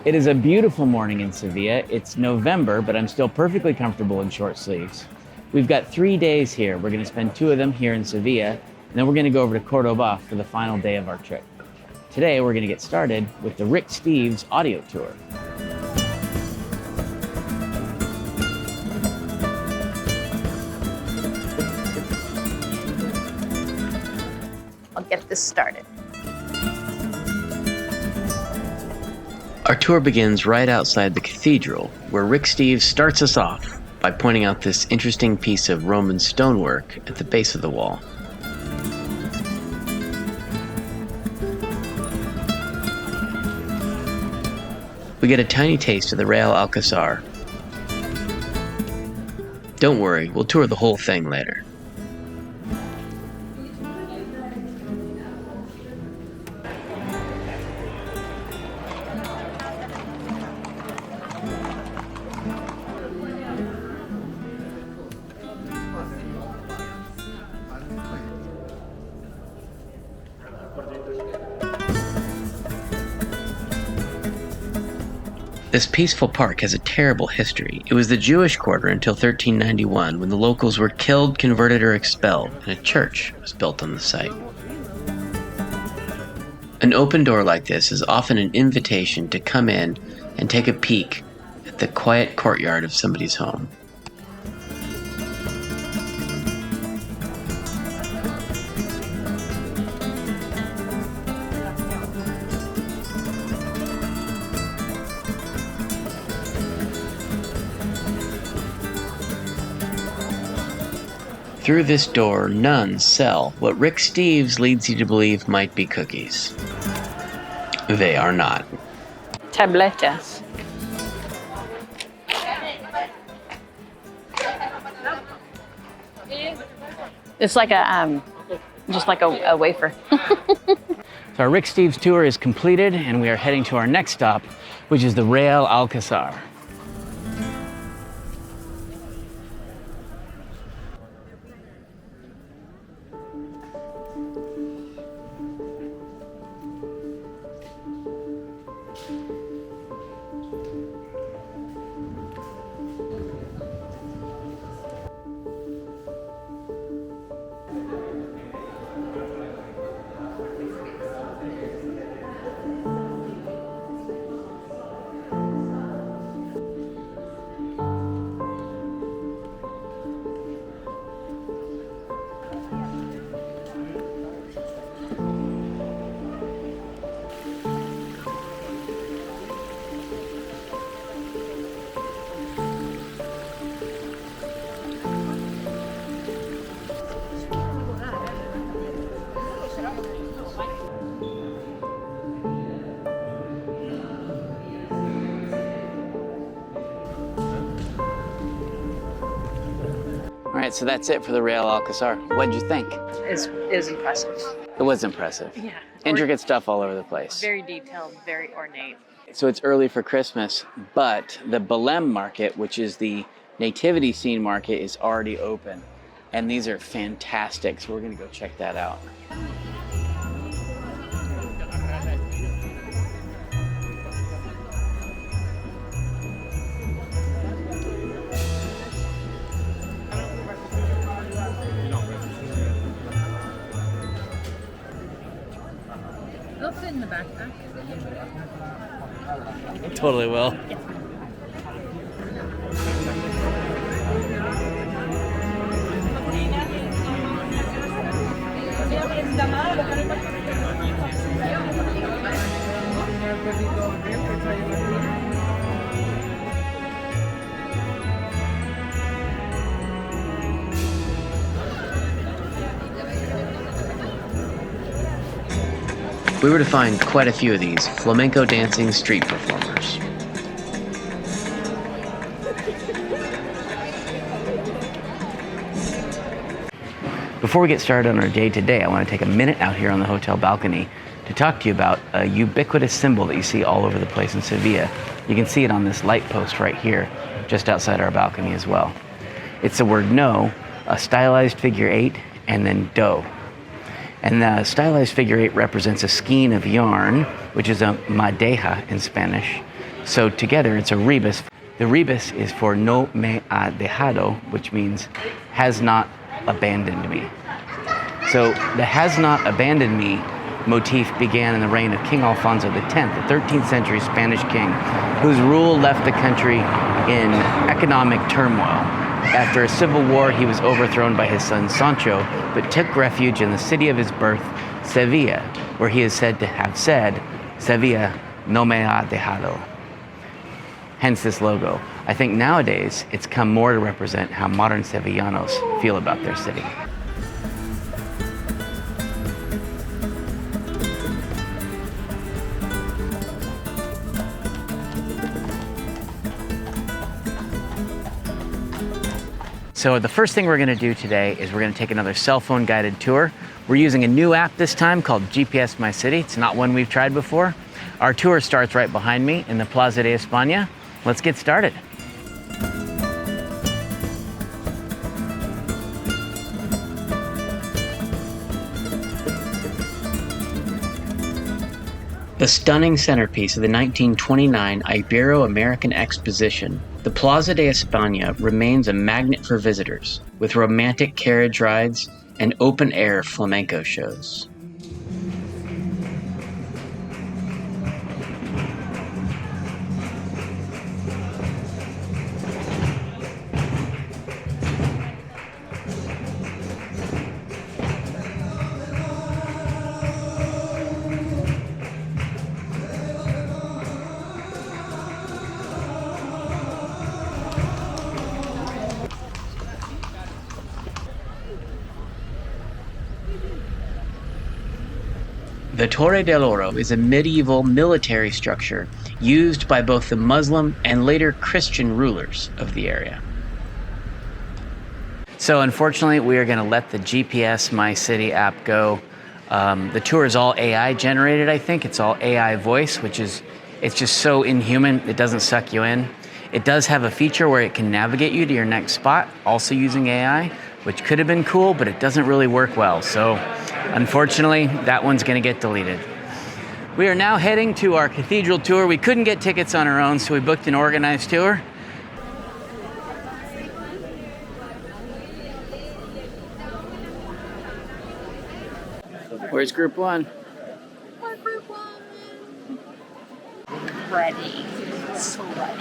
It is a beautiful morning in Sevilla. It's November, but I'm still perfectly comfortable in short sleeves. We've got 3 days here. We're going to spend 2 of them here in Sevilla, and then we're going to go over to Córdoba for the final day of our trip. Today, we're going to get started with the Rick Steves audio tour. I'll get this started. Our tour begins right outside the cathedral, where Rick Steves starts us off by pointing out this interesting piece of Roman stonework at the base of the wall. We get a tiny taste of the Real Alcázar. Don't worry, we'll tour the whole thing later. This peaceful park has a terrible history. It was the Jewish quarter until 1391, when the locals were killed, converted, or expelled, and a church was built on the site. An open door like this is often an invitation to come in and take a peek at the quiet courtyard of somebody's home. Through this door, nuns sell what Rick Steves leads you to believe might be cookies. They are not. Tabletas. It's like just like a wafer. So our Rick Steves tour is completed, and we are heading to our next stop, which is the Real Alcázar. All right, so that's it for the Real Alcázar. What'd you think? It was impressive. It was impressive. Yeah. Intricate stuff all over the place. Very detailed, very ornate. So it's early for Christmas, but the Belém market, which is the nativity scene market, is already open. And these are fantastic, so we're gonna go check that out. They'll fit in the backpack. Totally will. We were to find quite a few of these flamenco dancing street performers. Before we get started on our day today, I want to take a minute out here on the hotel balcony to talk to you about a ubiquitous symbol that you see all over the place in Sevilla. You can see it on this light post right here, just outside our balcony as well. It's the word no, a stylized figure 8, and then do. And the stylized figure 8 represents a skein of yarn, which is a madeja in Spanish. So together it's a rebus. The rebus is for no me ha dejado, which means has not abandoned me. So the has not abandoned me motif began in the reign of King Alfonso X, the 13th century Spanish king, whose rule left the country in economic turmoil. After a civil war, he was overthrown by his son Sancho, but took refuge in the city of his birth, Sevilla, where he is said to have said, "Sevilla no me ha dejado." Hence this logo. I think nowadays it's come more to represent how modern Sevillanos feel about their city. So the first thing we're gonna do today is we're gonna take another cell phone guided tour. We're using a new app this time called GPS My City. It's not one we've tried before. Our tour starts right behind me in the Plaza de España. Let's get started. The stunning centerpiece of the 1929 Ibero-American Exposition, the Plaza de España remains a magnet for visitors, with romantic carriage rides and open-air flamenco shows. The Torre del Oro is a medieval military structure used by both the Muslim and later Christian rulers of the area. So unfortunately, we are going to let the GPS My City app go. The tour is all AI generated, I think. It's all AI voice, it's just so inhuman, it doesn't suck you in. It does have a feature where it can navigate you to your next spot, also using AI, which could have been cool, but it doesn't really work well. So unfortunately, that one's gonna get deleted. We are now heading to our cathedral tour. We couldn't get tickets on our own, so we booked an organized tour. Where's group one? We're group one. Ready. So ready.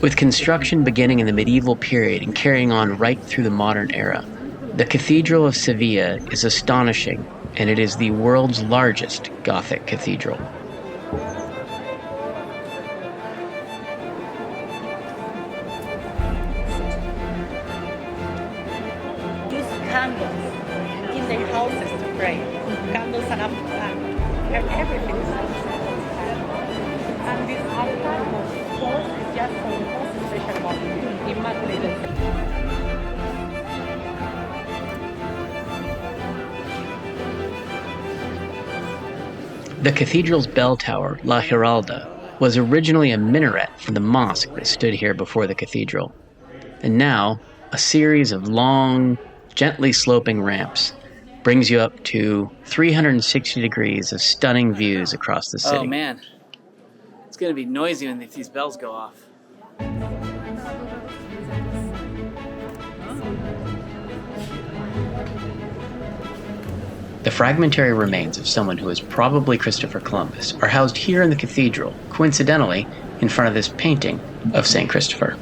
With construction beginning in the medieval period and carrying on right through the modern era, the Cathedral of Sevilla is astonishing, and it is the world's largest Gothic cathedral. Use candles in the houses to pray. Candles and everything. And this altar, of course, is just for the most special moment, Immaculate. The cathedral's bell tower, La Giralda, was originally a minaret from the mosque that stood here before the cathedral. And now, a series of long, gently sloping ramps brings you up to 360 degrees of stunning views across the city. Oh man, it's gonna be noisy when these bells go off. The fragmentary remains of someone who is probably Christopher Columbus are housed here in the cathedral, coincidentally in front of this painting of St. Christopher.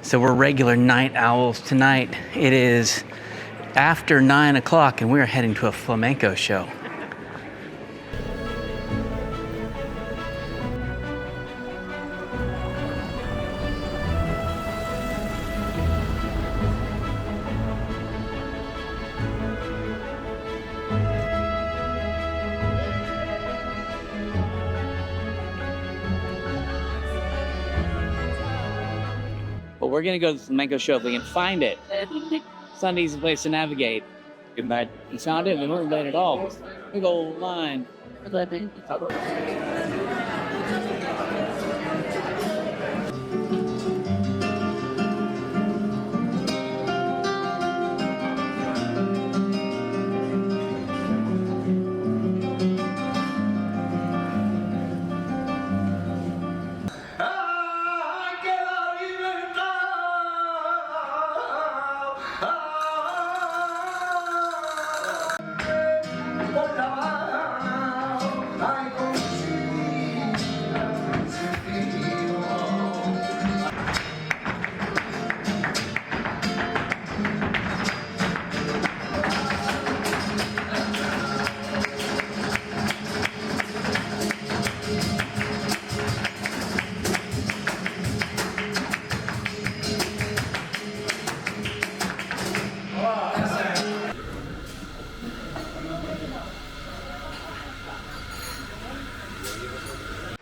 So we're regular night owls tonight. It is after 9 o'clock and we're heading to a flamenco show. But we're gonna go to the flamenco show if we can find it. Sunday's a place to navigate. But you found it, we weren't late at all. Big old line.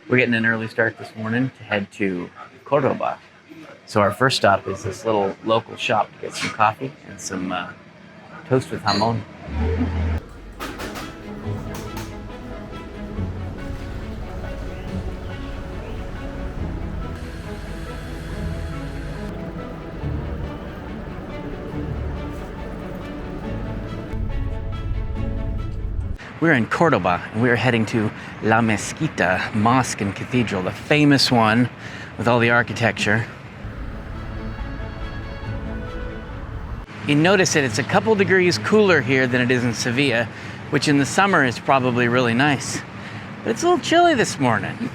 We're getting an early start this morning to head to Córdoba. So our first stop is this little local shop to get some coffee and some toast with jamón. We're in Córdoba, and we're heading to La Mezquita Mosque and Cathedral, the famous one with all the architecture. You notice that it's a couple degrees cooler here than it is in Sevilla, which in the summer is probably really nice. But it's a little chilly this morning.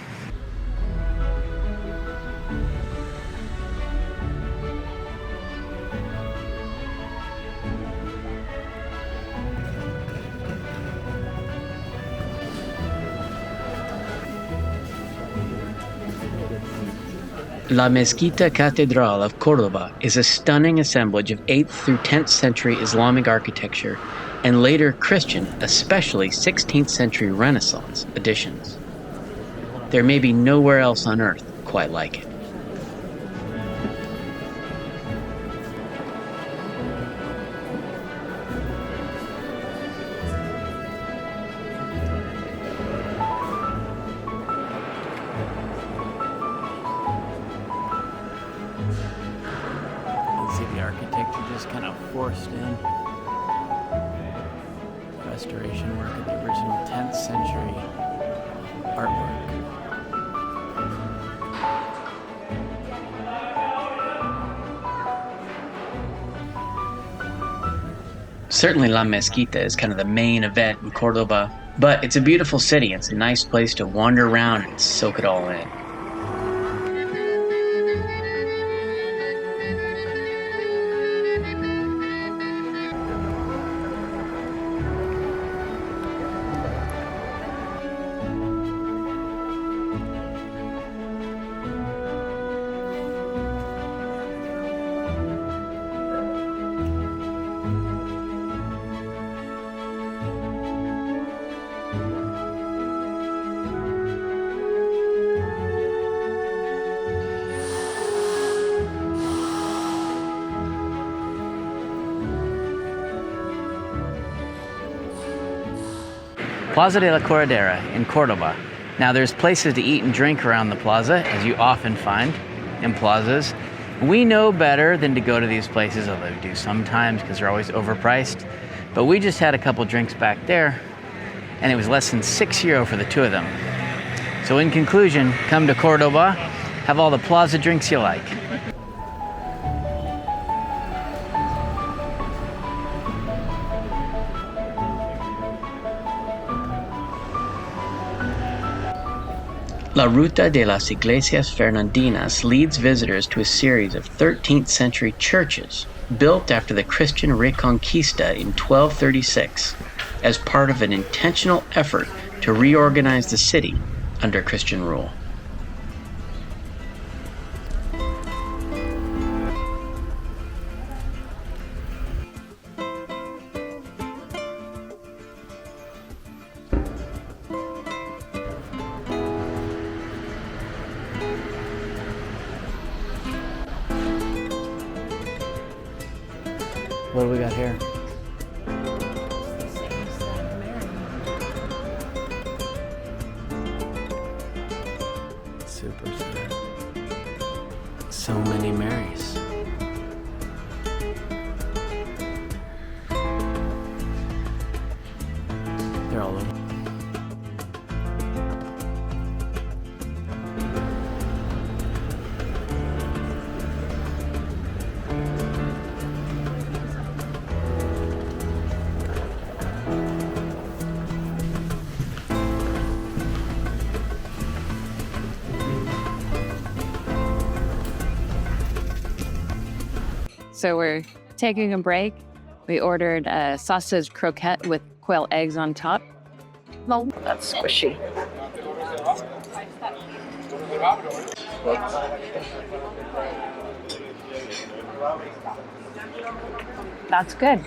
La Mezquita Catedral of Córdoba is a stunning assemblage of 8th through 10th century Islamic architecture and later Christian, especially 16th century Renaissance additions. There may be nowhere else on earth quite like it. See the architecture just kind of forced in. Restoration work of the original 10th century artwork. Certainly La Mezquita is kind of the main event in Córdoba, but it's a beautiful city. It's a nice place to wander around and soak it all in. Plaza de la Corredera in Córdoba. Now there's places to eat and drink around the plaza, as you often find in plazas. We know better than to go to these places, although we do sometimes because they're always overpriced. But we just had a couple drinks back there, and it was less than €6 for the two of them. So in conclusion, come to Córdoba, have all the plaza drinks you like. La Ruta de las Iglesias Fernandinas leads visitors to a series of 13th century churches built after the Christian Reconquista in 1236 as part of an intentional effort to reorganize the city under Christian rule. What do we got here? Super sad. So many Marys. They're all over. So we're taking a break. We ordered a sausage croquette with quail eggs on top. Oh, that's squishy. That's good.